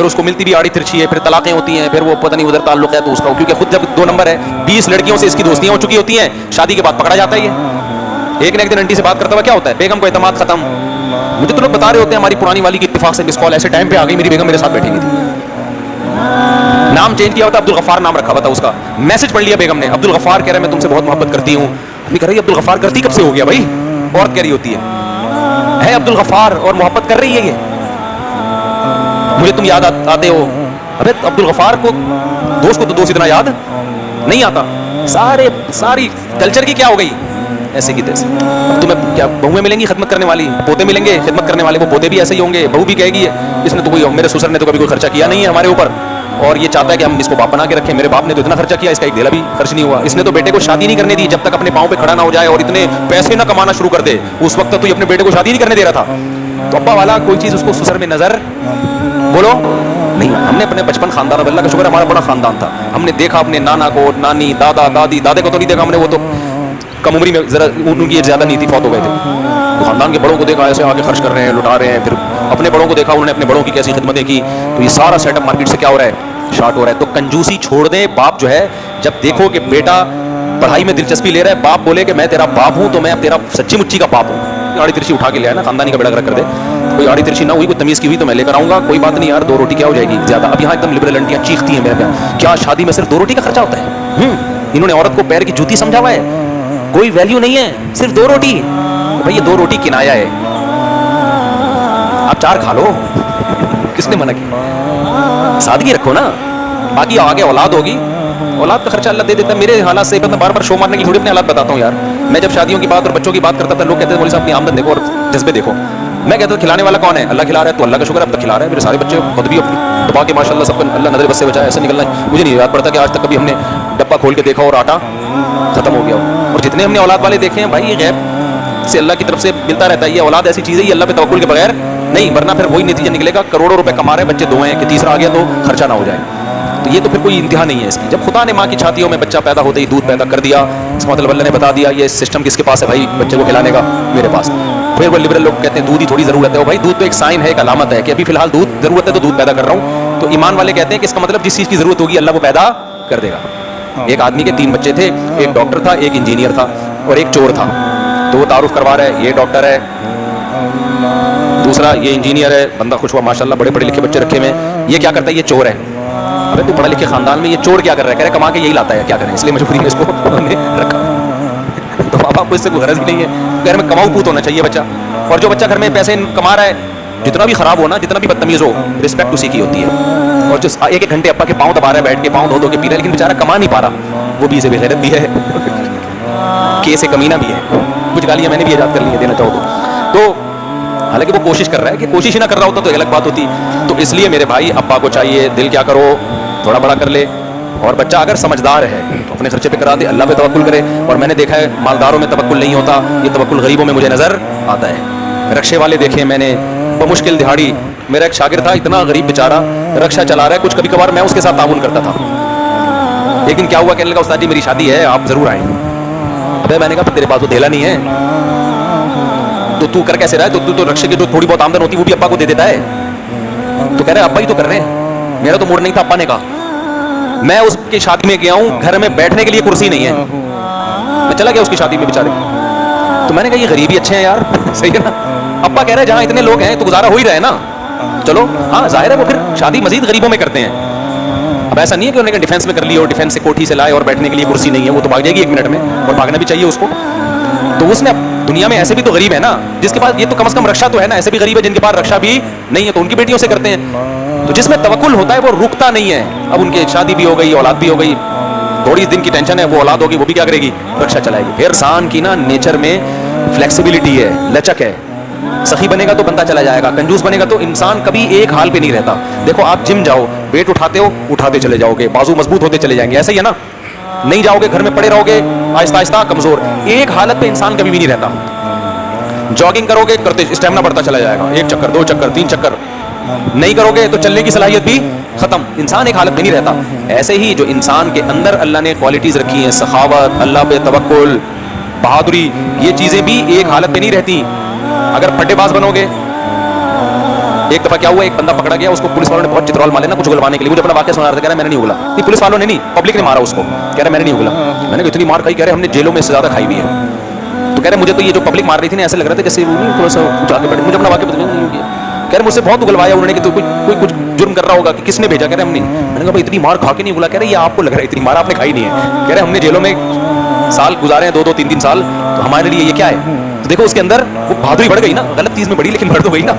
پھر اس کو ملتی بھی آڑی ترچھی ہے, پھر طلاقیں ہوتی ہیں, پھر وہ پتہ نہیں ادھر تعلق ہے تو اس کا, کیونکہ خود جب 2 نمبر ہے 20 لڑکیوں سے اس کی دوستیاں ہو چکی ہوتی ہیں, شادی کے بعد پکڑا جاتا ہے یہ. ایک نہ ایک دن انٹی سے بات کرتا ہوا کیا ہوتا ہے, بیگم کو اعتماد ختم. مجھے تو لوگ بتا رہے ہوتے ہیں ہماری پرانی والی کی اتفاق سے مس کال ایسے ٹائم پہ آ گئی, میری بیگم میرے ساتھ بیٹھی ہوئی تھی, نام چینج کیا ہوتا, عبدالغفار نام رکھا ہوا تھا اس کا. میسج پڑھ لیا بیگم نے, عبدالغفار کہہ رہا ہے میں تم سے بہت محبت کرتی ہوں. امی کہہ رہی ہے عبدالغفار کرتی کب سے ہو گیا بھائی, عورت کہہ رہی ہوتی ہے عبدالغفار اور محبت کر رہی ہے یہ, مجھے تم یاد آتے ہو. ابے عبدالغفار کو دوست کو تو دوست اتنا یاد نہیں آتا. ساری کلچر کی کیا ہو گئی ایسے کی تیسے. اب تمہیں کیا بہویں ملیں گی خدمت کرنے والی, پوتے ملیں گے خدمت کرنے والے, وہ پوتے بھی ایسے ہی ہوں گے, بہو بھی کہے گی اس نے تو کوئی, میرے سسر نے تو کبھی کوئی خرچہ کیا نہیں ہے ہمارے اوپر, اور یہ چاہتا ہے کہ ہم اس کو باپ بنا کے رکھیں, میرے باپ نے تو اتنا خرچہ کیا, اس کا ایک دھیلا بھی خرچ نہیں ہوا, اس نے تو بیٹے کو شادی نہیں کرنے دی جب تک اپنے پاؤں پہ کھڑا نہ ہو جائے اور اتنے پیسے نہ کمانا شروع کر دے. اس وقت تو یہ اپنے بیٹے کو شادی نہیں کرنے دے رہا تھا. تو ابا والا کوئی چیز اس کو سسر میں نظر بولو نہیں. ہم نے اپنے بچپن خاندان, اللہ کا شکر ہے ہمارا بڑا خاندان تھا, ہم نے دیکھا اپنے نانا کو, نانی, دادا, دادی, دادے کو تو نہیں دیکھا ہم نے, وہ تو کم عمری میں ذرا ان کی ایج زیادہ نہیں تھی, فوت ہو گئے تھے. تو خاندان کے بڑوں کو دیکھا ایسے آگے خرچ کر رہے ہیں, لٹا رہے ہیں. پھر اپنے بڑوں کو دیکھا, انہوں نے اپنے بڑوں کی کیسی خدمتیں کی. تو یہ سارا سیٹ اپ مارکیٹ سے کیا ہو رہا ہے, شارٹ ہو رہا ہے. تو کنجوسی چھوڑ دیں. باپ جو ہے جب دیکھو کہ بیٹا پڑھائی میں دلچسپی لے رہا ہے, باپ بولے کہ میں تیرا باپ ہوں تو میں اب تیرا سچی مچی کا باپ ہوں. آڑی ترچی اٹھا کے لے آیا نا, خاندانی کا بیڑا گرک کر دے. کوئی آڑی ترچی نہ ہوئی, کوئی تمیز کی ہوئی تو میں لے کر آؤں گا, کوئی بات نہیں یار, 2 روٹی کیا ہو جائے گی زیادہ. اب یہاں ایک دم لبرل انٹیاں چیختی ہیں میرے پہ, کیا شادی میں صرف 2 روٹی کا خرچہ ہوتا ہے. انہوں نے عورت کو پیر کی جوتی سمجھا ہوا ہے, کوئی ویلیو نہیں ہے, صرف 2 روٹی. بھائی یہ 2 روٹی کنایا ہے, آپ 4 کھا لو, کس نے منع کیا. سادگی رکھو نا, باقی آگے اولاد ہوگی, اولاد کا خرچہ اللہ دے دیتا ہے. میرے حالات سے میں بار بار شو مارنے کی تھوڑی اپنے حالات بتاتا ہوں یار. میں جب شادیوں کی بات اور بچوں کی بات کرتا تھا, لوگ کہتے ہیں مولوی صاحب اپنی آمدن دیکھو اور جذبے دیکھو. میں کہتا ہوں کھلانے والا کون ہے, اللہ کھلا رہا ہے, تو اللہ کا شکر ہے اب تک کھلا رہا ہے. میرے سارے بچے خود بھی اپنی دبا کے ماشاء اللہ سب کو اللہ نظر بس سے بچایا. ایسا نکلنا ہے مجھے نہیں یاد پڑتا کہ آج تک کبھی ہم نے ڈبہ کھول کے دیکھا اور آٹا ختم ہو گیا ہو. اور جتنے ہم نے اولاد والے دیکھے ہیں بھائی, یہ غیب سے اللہ کی طرف سے ملتا رہتا ہے. یہ اولاد ایسی چیز ہے, یہ اللہ پہ توکل کے بغیر نہیں, ورنہ پھر وہی نتیجہ نکلے گا, کروڑوں روپے کما رہے ہیں بچے 2 ہیں کہ تیسرا آ گیا تو خرچہ نہ ہو جائے. تو یہ تو پھر کوئی انتہا نہیں ہے اس کی. جب خدا نے ماں کی چھاتیوں میں بچہ پیدا ہوتے ہی دودھ پیدا کر دیا, اس کا مطلب اللہ نے بتا دیا یہ سسٹم کس کے پاس ہے بھائی بچے کو کھلانے کا, میرے پاس. پھر وہ لبرل لوگ کہتے ہیں دودھ ہی تھوڑی ضرورت ہے. بھائی دودھ تو ایک سائن ہے, ایک علامت ہے کہ ابھی فی الحال دودھ ضرورت ہے تو دودھ پیدا کر رہا ہوں. تو ایمان والے کہتے ہیں کہ اس کا مطلب جس چیز کی ضرورت ہوگی اللہ وہ پیدا کر دے گا. ایک آدمی کے 3 بچے تھے, ایک ڈاکٹر تھا, ایک انجینئر تھا اور ایک چور تھا. تو وہ تعارف کروا رہا ہے, یہ ڈاکٹر ہے, دوسرا یہ انجینئر ہے, بندہ خوش ہوا ماشاء اللہ, بڑے پڑھے لکھے بچے رکھے ہوئے. یہ کیا کرتا ہے, یہ چور ہے. ابے تو پڑھے لکھے خاندان میں یہ چور کیا کر رہا ہے, کہہ رہے کما کے یہی لاتا ہے, کیا کریں, اس لیے مجبوری میں اس کو رکھا. تو ماں باپ کو اس سے کوئی غرض بھی نہیں ہے, گھر میں کماؤ پوت ہونا چاہیے بچہ. اور جو بچہ گھر میں پیسے کما رہا ہے, جتنا بھی خراب ہو نا, جتنا بھی بدتمیز ہو, رسپیکٹ اسی کی ہوتی ہے. اور جو 1-1 گھنٹے ابا کے پاؤں دبا رہا ہے, بیٹھ کے پاؤں دھو کے پی رہا ہے, لیکن بیچارہ کما نہیں پا رہا, وہ بھی اسے بے غیرت بھی ہے, کیسے کمینہ بھی ہے. کچھ گالیاں میں نے بھی ایجاد کر لی ہیں دینا چاہو تو حالانکہ وہ کوشش کر رہا ہے, کہ کوشش ہی نہ کر رہا ہوتا تو الگ بات ہوتی. تو اس لیے میرے بھائی ابا کو چاہیے دل کیا کرو, تھوڑا بڑا کر لے, اور بچہ اگر سمجھدار ہے تو اپنے خرچے پہ کرا دے, اللہ پہ توکل کرے. اور میں نے دیکھا ہے مالداروں میں توکل نہیں ہوتا, یہ توکل غریبوں میں مجھے نظر آتا ہے. رکشے والے دیکھے میں نے, بمشکل دہاڑی. میرا ایک شاگرد تھا, اتنا غریب بیچارہ, رکشہ چلا رہا ہے, کچھ کبھی کبھار میں اس کے ساتھ تعاون کرتا تھا. ایک دن کیا ہوا, کہنے لگا استاد جی میری شادی ہے, آپ ضرور آئیں. ابے میں نے کہا تیرے پاس تو دھیلا نہیں ہے, تو کر کیسے رہا ہے, تو رکشے کی جو تھوڑی بہت آمدن ہوتی ہے وہ بھی ابا کو دے دیتا ہے. تو کہہ رہے ابا ہی تو کر رہے ہیں, میرا تو موڈ نہیں تھا. ابا نے کہا میں اس کی شادی میں گیا ہوں, گھر میں بیٹھنے کے لیے کرسی نہیں ہے, میں چلا گیا اس کی شادی میں بیچارے. تو میں نے کہا یہ غریب ہی اچھے ہیں یار, صحیح ہے نا. ابا کہہ رہے ہیں جہاں اتنے لوگ ہیں تو گزارا ہو ہی رہا ہے نا, چلو ہاں ظاہر ہے وہ پھر شادی مزید غریبوں میں کرتے ہیں. اب ایسا نہیں ہے کہ انہوں نے ڈیفینس میں کر لی اور ڈیفینس سے کوٹھی سے لائے اور بیٹھنے کے لیے کرسی نہیں ہے, وہ تو بھاگ جائے گی 1 منٹ میں, اور بھاگنا بھی چاہیے اس کو. تو اس نے دنیا میں ایسے بھی تو غریب ہے نا جس کے پاس یہ تو کم از کم رکشہ تو ہے نا, ایسے بھی غریب ہے جن کے پاس رکشہ بھی نہیں ہے تو ان کی بیٹیوں سے کرتے ہیں. تو جس میں توکل ہوتا ہے وہ رکتا نہیں ہے. اب ان کی شادی بھی ہو گئی, اولاد بھی ہو گئی, تھوڑی دن کی ٹینشن ہے, وہ اولاد ہوگی وہ بھی کیا کرے گی, رکشہ چلائے گی. پھر انسان کی نا نیچر میں فلیکسیبلٹی ہے, لچک ہے. سخی بنے گا تو بنتا چلا جائے گا, کنجوس بنے گا تو انسان کبھی ایک حال پہ نہیں رہتا. دیکھو آپ جم جاؤ, ویٹ اٹھاتے ہو, اٹھاتے چلے جاؤ گے, بازو مضبوط ہوتے چلے جائیں گے, ایسا ہی ہے نا. نہیں جاؤ گے, گھر میں پڑے رہو گے, آہستہ آہستہ کمزور. ایک حالت پہ انسان کبھی بھی نہیں رہتا. جاگنگ کرو گے, کرتے اسٹیمنا بڑھتا چلا جائے گا, 1 چکر 2 چکر 3 چکر. نہیں کرو گے تو چلنے کی صلاحیت بھی ختم. انسان ایک حالت میں نہیں رہتا. ایسے ہی جو انسان کے اندر اللہ نے کوالٹیز رکھی ہیں, سخاوت, اللہ پہ توکل, بہادری, یہ چیزیں بھی ایک حالت پہ نہیں رہتی. اگر پھٹے باز بنو گے ایک دفعہ کیا ہوا, ایک بندہ پکڑا گیا, اس کو پولیس والوں نے بہت چترول مارے نا کچھ اگلوانے کے لیے. مجھے اپنا واقعہ سنا رہا تھا, کہہ رہا میں نے نہیں اگلا. نہیں, پولیس والوں نے نہیں, پبلک نے مارا اس کو. کہہ رہا میں نے نہیں اگلا. میں نے کہا اتنی مار کھائی, کہہ رہے ہم نے جیلوں میں اس سے زیادہ کھائی ہوئی ہے. تو کہہ رہے مجھے تو یہ جو پبلک مار رہی تھی نا ایسے لگ رہا تھا جیسے تھوڑا سا جا کے بیٹھے. مجھے اپنا واقعہ بتایا نہیں کیا. کہہ رہے مجھ سے بہت اگلوایا انہوں نے کہ تو کوئی کچھ جرم کر رہا ہوگا کہ کس نے بھیجا. کہہ رہے ہم نہیں. میں نے کہا بھائی اتنی مار کھا کے نہیں اگلا. کہہ رہے یہ آپ کو لگ رہا ہے اتنی مار آپ نے کھائی نہیں ہے. کہہ رہے ہم نے جیلوں میں سال گزارے ہیں, 2-2 3-3 سال, تو ہمارے لیے یہ کیا ہے. تو دیکھو اس کے اندر وہ بہادری بڑھ گئی نا, غلط چیز میں بڑھی لیکن بڑھ تو گئی نا.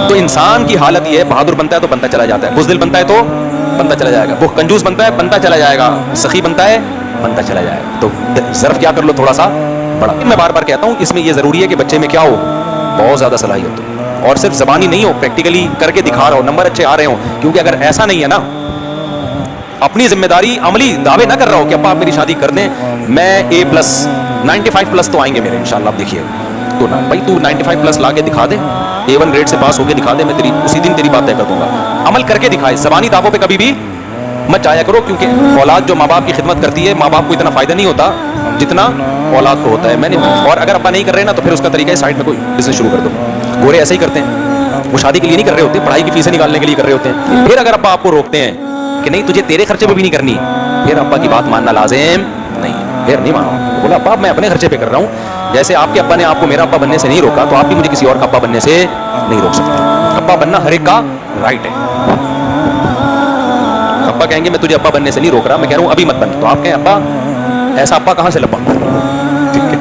تو انسان کی حالت یہ ہے, بہادر بنتا ہے تو بنتا چلا جاتا ہے, بزدل بنتا ہے تو بنتا چلا جائے گا, وہ کنجوس بنتا ہے بنتا چلا جائے گا, سخی بنتا ہے بنتا چلا جائے گا. تو ظرف کیا کر لو تھوڑا سا بڑا. میں بار بار کہتا ہوں اس میں یہ ضروری ہے کہ بچے میں کیا ہو, بہت زیادہ صلاحیت ہو, اور صرف زبانی نہیں ہو, پریکٹیکلی کر کے دکھا رہا ہو, نمبر اچھے آ رہے ہوں. کیونکہ اگر ایسا نہیں ہے نا, اپنی ذمہ داری عملی دعوے نہ کر رہا ہو کہ ابا آپ میری شادی کر دیں, میں A+ 95+ تو آئیں گے میرے انشاءاللہ. آپ دیکھیے تو نا بھائی تو 95+ لا کے دکھا دے, A1 گریڈ سے پاس ہو کے دکھا دے, میں تیری اسی دن تیری بات طے کر دوں گا. عمل کر کے دکھائے, زبانی دعووں پہ کبھی بھی مت جایا کرو, کیونکہ اولاد جو ماں باپ کی خدمت کرتی ہے, ماں باپ کو اتنا فائدہ نہیں ہوتا جتنا اولاد کو ہوتا ہے. میں نے اور اگر ابا نہیں کر رہے نا تو پھر اس کا طریقہ ہے سائڈ میں کوئی بزنس شروع کر دو. گورے ایسے ہی کرتے ہیں, وہ شادی کے لیے نہیں کر رہے ہوتے, پڑھائی کی فیسیں نکالنے کے لیے کر رہے ہوتے ہیں. پھر اگر ابا آپ کو روکتے ہیں کہ نہیں تجھے تیرے خرچے پہ بھی نہیں کرنی, پھر ابا کی بات ماننا لازم نہیں, پھر نہیں مانو. بولا ابا میں اپنے خرچے پہ کر رہا ہوں, جیسے آپ کے ابا نے آپ کو میرا ابا بننے سے نہیں روکا تو آپ بھی مجھے کسی اور کا ابا بننے سے نہیں روک سکتے. ابا بننا ہر ایک کا رائٹ ہے. ابا کہیں گے میں تجھے ابا بننے سے نہیں روک رہا, میں کہہ رہا ہوں ابھی مت بن, تو آپ کہیں ابا ایسا ابا کہاں سے لبا. ٹھیک ہے,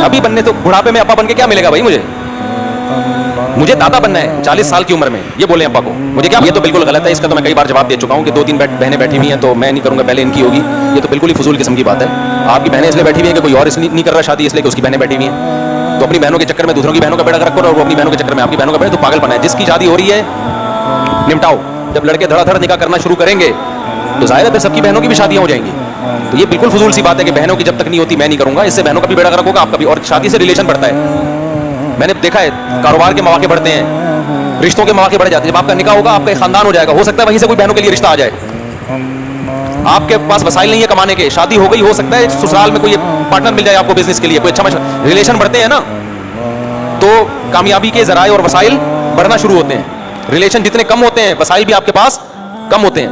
ابھی بننے تو بڑھاپے میں ابا بن کے کیا ملے گا بھائی. مجھے دادا بننا ہے 40 سال کی عمر میں, یہ بولیں ابا کو مجھے کیا. یہ تو بالکل غلط ہے, اس کا تو میں کئی بار جواب دے چکا ہوں کہ 2-3 بہنیں بیٹھی ہوئی ہیں تو میں نہیں کروں گا, پہلے ان کی ہوگی. یہ تو بالکل ہی فضول قسم کی بات ہے. آپ کی بہنیں اس لیے بیٹھی ہوئی ہیں کہ کوئی اور اس لیے نہیں کر رہا شادی, اس لیے کہ اس کی بہنیں بیٹھی ہوئی ہیں. تو اپنی بہنوں کے چکر میں دوسروں کی بہنوں کا بیڑا غرق کرو, اور وہ اپنی بہنوں کے چکر میں آپ کی بہنوں کا بیڑا, تو پاگل بنا ہے. جس کی شادی ہو رہی ہے نمٹاؤ. جب لڑکے دھڑا دھڑ نکاح کرنا شروع کریں گے تو ظاہر ہے پھر سب کی بہنوں کی بھی شادیاں ہو جائیں گی. تو یہ بالکل فضول سی بات ہے کہ بہنوں کی جب تک نہیں ہوتی میں نہیں کروں گا, اس سے بہنوں کا بھی بیڑا غرق ہوگا, آپ کا بھی. اور شادی سے ریلیشن بڑھتا ہے. میں نے دیکھا ہے کاروبار کے مواقع بڑھتے ہیں, رشتوں کے مواقع بڑھ جاتے ہیں. جب آپ کا نکاح ہوگا آپ کا ایک خاندان ہو جائے گا, ہو سکتا ہے وہیں سے کوئی بہنوں کے لیے رشتہ آ جائے. آپ کے پاس وسائل نہیں ہے کمانے کے, شادی ہو گئی, ہو سکتا ہے سسرال میں کوئی پارٹنر مل جائے آپ کو بزنس کے لیے, کوئی اچھا ریلیشن بڑھتے ہیں نا, تو کامیابی کے ذرائع اور وسائل بڑھنا شروع ہوتے ہیں. ریلیشن جتنے کم ہوتے ہیں وسائل بھی آپ کے پاس کم ہوتے ہیں.